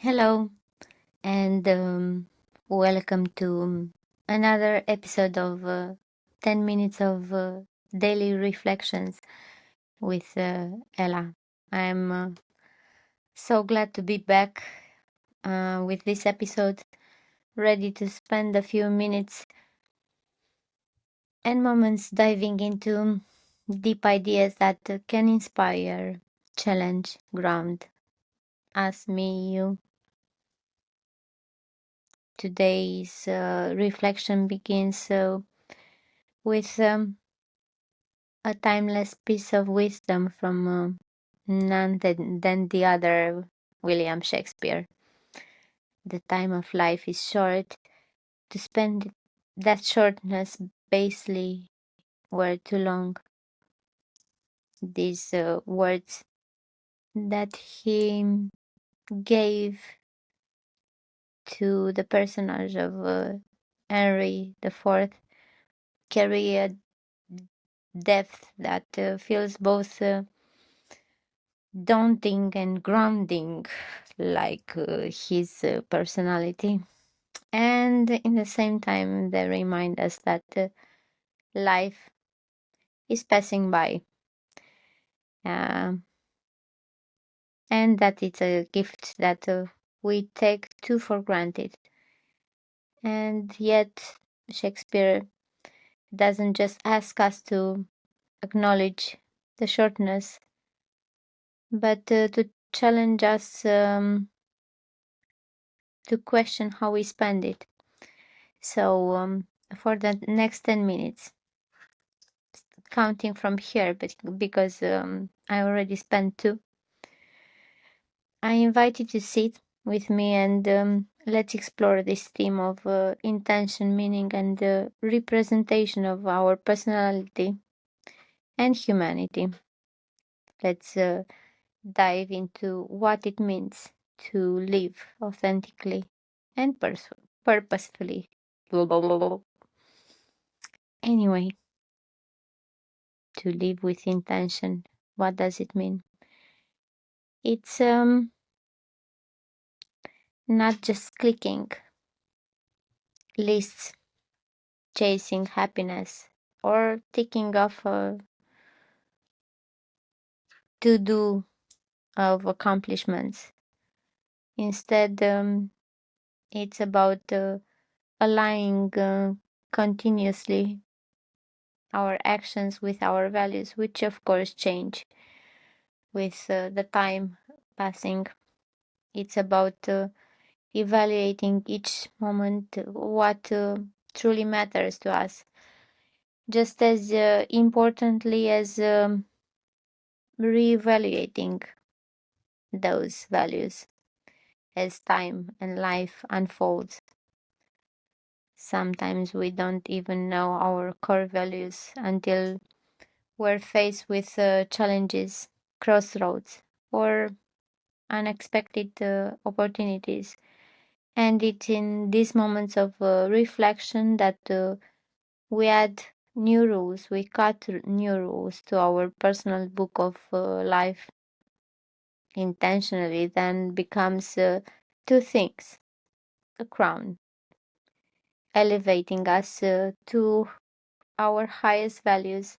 Hello, and welcome to another episode of 10 minutes of daily reflections with Ella. I'm so glad to be back with this episode, ready to spend a few minutes and moments diving into deep ideas that can inspire, challenge, ground us, me, you. Today's reflection begins with a timeless piece of wisdom from none than the other William Shakespeare. The time of life is short. To spend that shortness basely were too long. These words that he gave to the personage of Henry IV carry a depth that feels both daunting and grounding, like his personality. And in the same time, they remind us that life is passing by, uh, and that it's a gift that we take too for granted. And yet, Shakespeare doesn't just ask us to acknowledge the shortness, but to challenge us to question how we spend it. So, for the next 10 minutes, counting from here, but because I already spent two, I invite you to sit with me and let's explore this theme of intention, meaning, and representation of our personality and humanity. Let's dive into what it means to live authentically and purposefully. Anyway, to live with intention, what does it mean? It's not just clicking lists, chasing happiness, or ticking off a to do of accomplishments. Instead, it's about aligning continuously our actions with our values, which of course change with the time passing. It's about evaluating each moment what truly matters to us, just as importantly as reevaluating those values as time and life unfolds. Sometimes we don't even know our core values until we're faced with challenges, crossroads, or unexpected opportunities. And it's in these moments of reflection that we add new rules, we cut new rules to our personal book of life intentionally, then becomes two things: a crown, elevating us to our highest values,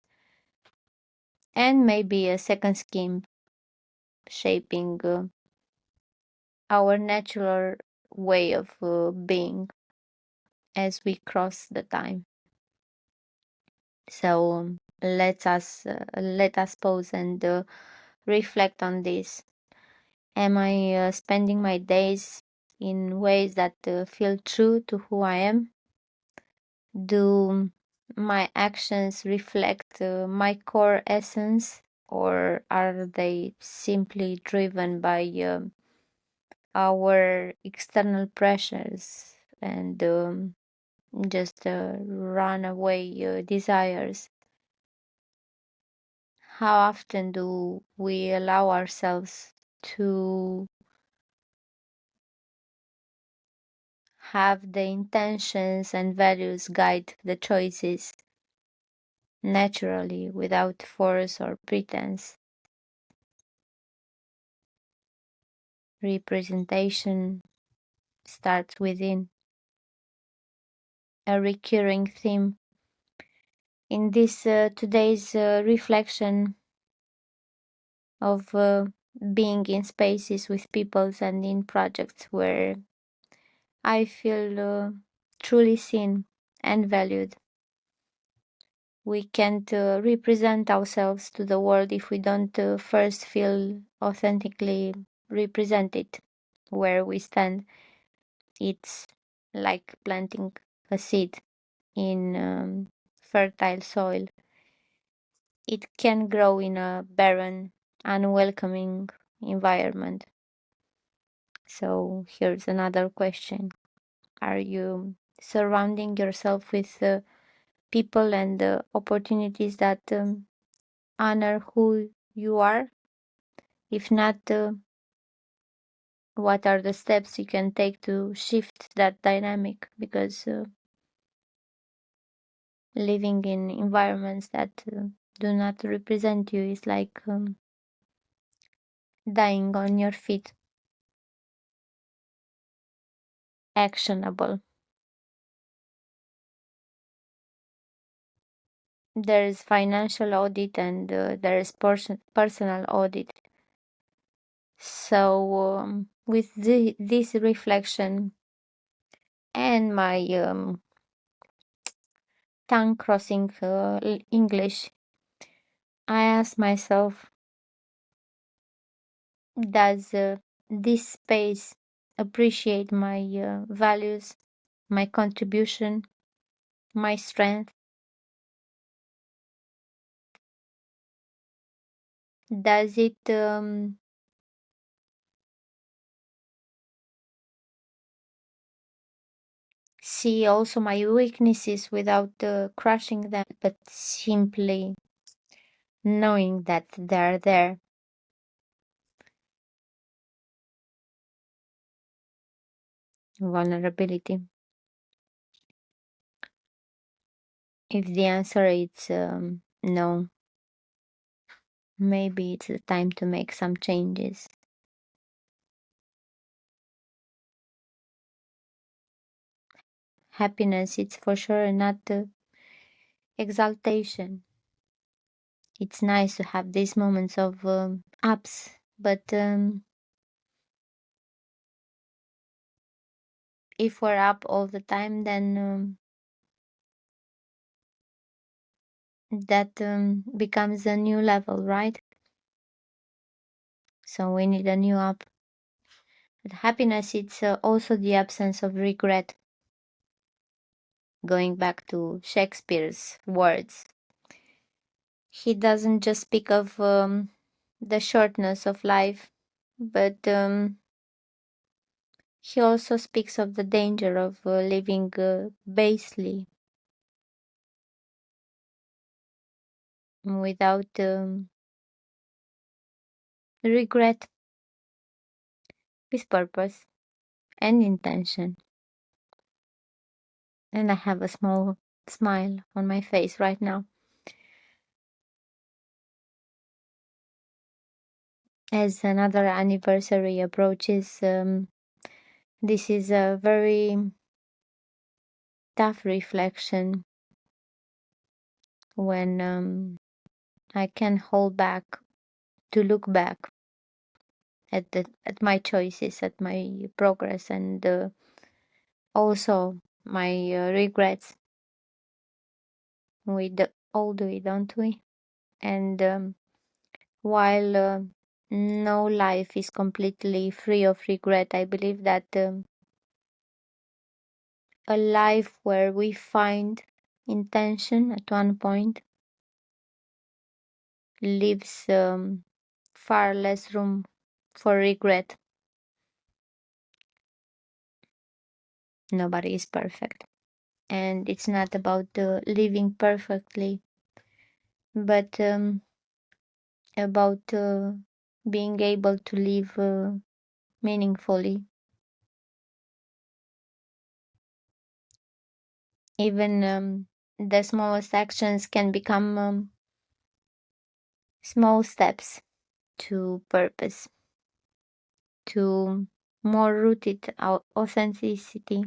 and maybe a second scheme, shaping our natural way of being as we cross the time. So let us pause and reflect on this. Am I spending my days in ways that feel true to who I am? Do my actions reflect my core essence, or are they simply driven by our external pressures and just runaway desires? How often do we allow ourselves to have the intentions and values guide the choices naturally without force or pretense? Representation starts within, a recurring theme in this today's reflection of being in spaces with peoples and in projects where I feel truly seen and valued. We can't represent ourselves to the world if we don't first feel authentically represented where we stand. It's like planting a seed in fertile soil. It can grow in a barren, unwelcoming environment. So here's another question. Are you surrounding yourself with people and opportunities that honor who you are? If not, what are the steps you can take to shift that dynamic? Because living in environments that do not represent you is like dying on your feet. Actionable. There is financial audit and there is personal audit. So, with this reflection and my tongue crossing English, I ask myself, does this space appreciate my values, my contribution, my strength? Does it see also my weaknesses without crushing them, but simply knowing that they're there? Vulnerability. If the answer is no, maybe it's the time to make some changes. Happiness, it's for sure not exaltation. It's nice to have these moments of ups, but if we're up all the time, then that becomes a new level, right? So we need a new up. But happiness, it's also the absence of regret. Going back to Shakespeare's words, he doesn't just speak of the shortness of life, but he also speaks of the danger of living basely without regret, with purpose and intention. And I have a small smile on my face right now. As another anniversary approaches, this is a very tough reflection when I can hold back to look back at my choices, at my progress, and also my regrets. All do it, don't we? And while no life is completely free of regret, I believe that a life where we find intention at one point leaves far less room for regret. Nobody is perfect. And it's not about living perfectly, but about being able to live meaningfully. Even the smallest actions can become small steps to purpose, to more rooted authenticity.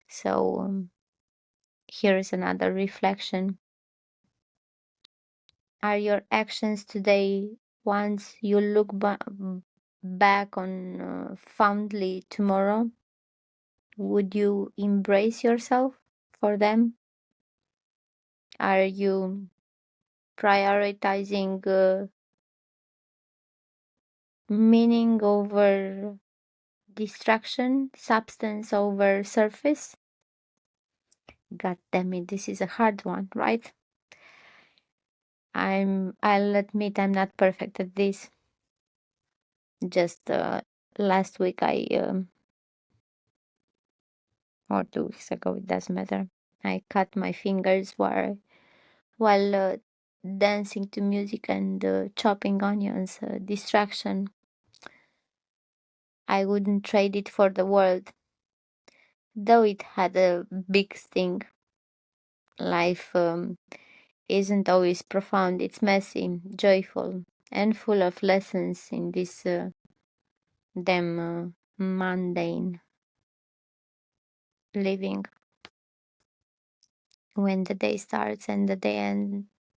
So here is another reflection. Are your actions today ones you look back on fondly tomorrow? Would you embrace yourself for them? Are you prioritizing meaning over distraction, substance over surface? God damn it, this is a hard one, right? I'll admit I'm not perfect at this. Just last week or 2 weeks ago, it doesn't matter. I cut my fingers while dancing to music and chopping onions. Distraction. I wouldn't trade it for the world, though it had a big sting. Life isn't always profound. It's messy, joyful, and full of lessons in this damn mundane living. When the day starts and the day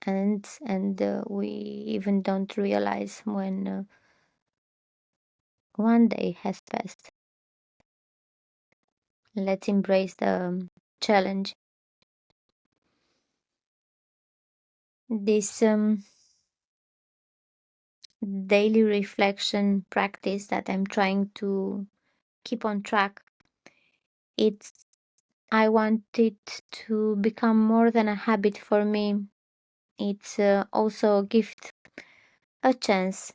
ends, and we even don't realize when one day has passed. Let's embrace the challenge. This daily reflection practice that I'm trying to keep on track. It's I want it to become more than a habit for me. It's also a gift, a chance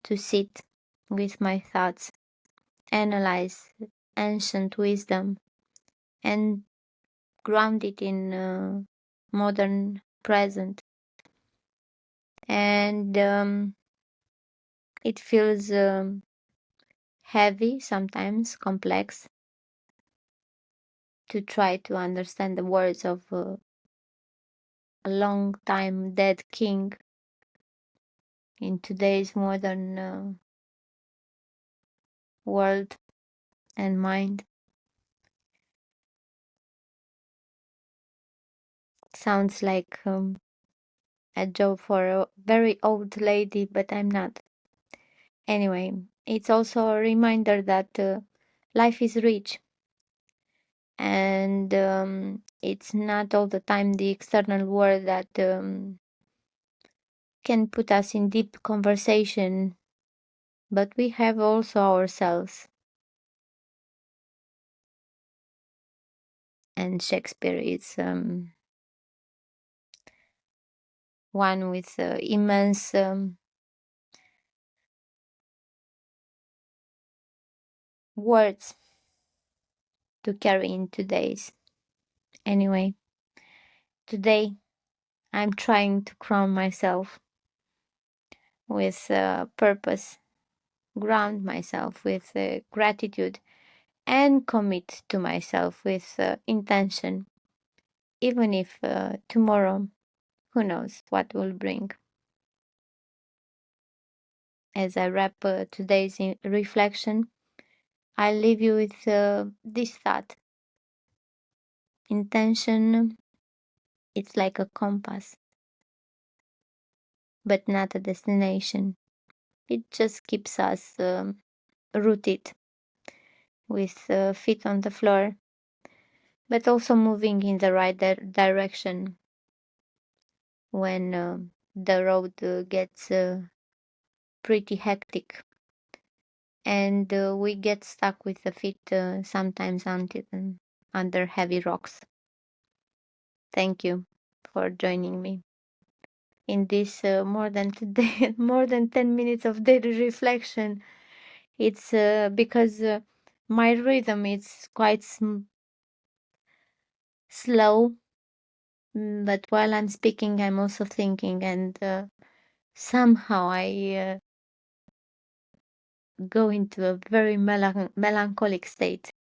to sit with my thoughts, analyze ancient wisdom, and ground it in modern present. And it feels heavy, sometimes complex, to try to understand the words of a long time dead king in today's modern world and mind. Sounds like a joke for a very old lady, but I'm not. Anyway, it's also a reminder that life is rich, and it's not all the time the external world that can put us in deep conversation, but we have also ourselves. And Shakespeare is one with immense words to carry in today's. Anyway, today I'm trying to crown myself with purpose, ground myself with gratitude, and commit to myself with intention, even if tomorrow, who knows what will bring. As I wrap today's reflection, I leave you with this thought. Intention, it's like a compass, but not a destination. It just keeps us rooted with feet on the floor, but also moving in the right direction when the road gets pretty hectic and we get stuck with the feet sometimes under heavy rocks. Thank you for joining me in this more than 10 minutes of daily reflection. It's because my rhythm is quite slow, but while I'm speaking, I'm also thinking, and somehow I go into a very melancholic state.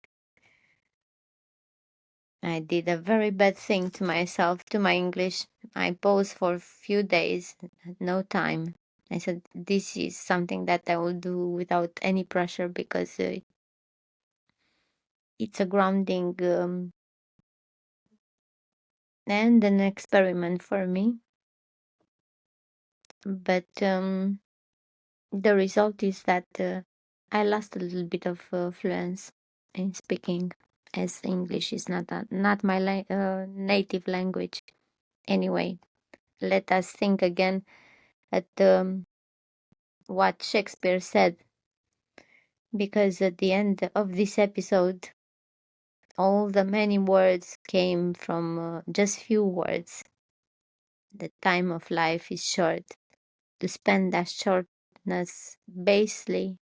I did a very bad thing to myself, to my English. I paused for a few days, no time, I said this is something that I will do without any pressure because it's a grounding and an experiment for me. But the result is that I lost a little bit of fluence in speaking, as English is not my native language. Anyway, let us think again at what Shakespeare said, because at the end of this episode, all the many words came from just few words. The time of life is short. To spend that shortness basely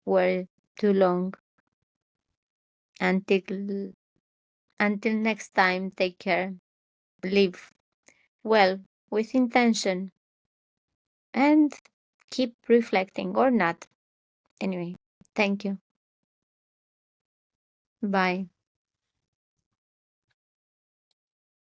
were too long. Until next time, take care. Live well with intention and keep reflecting or not. Anyway, thank you. Bye.